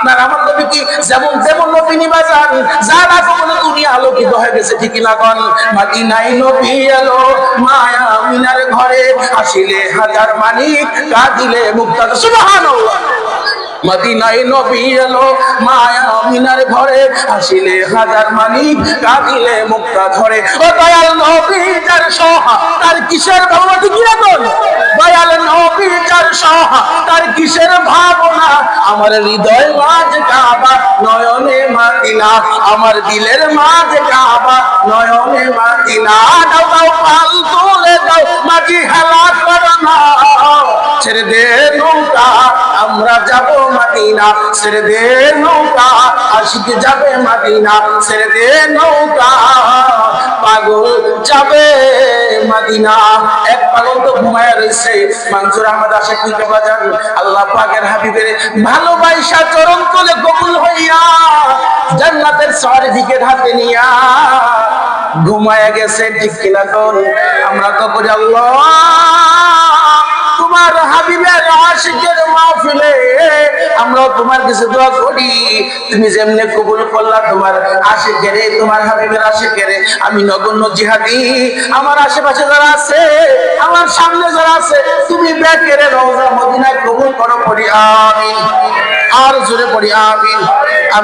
আপনার আমার নবী কি যেমন যেমন নবী নিবা যান, যার আগমনে দুনিয়া আলোকিত হয়ে গেছে, ঠিকই না কোন? মদিনায় নবী এলো মায়া মিনার ঘরে, আসিলে হাজার মানিক কাঁদিলে মুক্তা। সুবহানাল্লাহ। মদিনায় নবী এলো মায়া মিনার ঘরে, আসিলে হাজার মানিক কাঁদিলে মুক্তা ধরে। ও দয়াল নবী যার সহা তার কিসের ভাবনা, ঠিক না কোন? দয়াল নবী যার সহা তার কিসের ভাবনা, আমার হৃদয় মাঝ কাবা নয়নে মদিনা, আমার দিলের মাঝ কাবা নয়নে মদিনা। দাও দাও পাল তুলে দাও মাঝি হেলা করো না, ছেড়ে দে নৌকা আমরা যাব মদিনা, ছেড়ে দে নৌকা আশিক যাবে মদিনা, ছেড়ে দে নৌকা পাগল যাবে মদিনা। এক পাগল তো ঘুমায় রয়েছে, মানসুর আহমদ আশিক বাজার আল্লাহ পাকের হাবিবের ভালোবাসা চরণ তলে কবুল হইয়া জান্নাতের সার্টিফিকেট হাতে নিয়া ঘুমায় গেছে, ঠিক কিনা কোন? আমরা তো বলি আল্লাহ তোমার হাবিবের আশিকের মাহফিলে আমরা তোমার কাছে দোয়া করি, তুমি যেমনে কবুল করলা তোমার আশিকের, তোমার হাবিবের আশিকের, আমি নগণ্য জিহাদি, আমার আশেপাশে যারা আছে, আমার সামনে যারা আছে, তুমি ব্যাকের রওজা মদিনায় কবুল করো, পড়ি আমিন। আর জোরে পড়ি আমিন।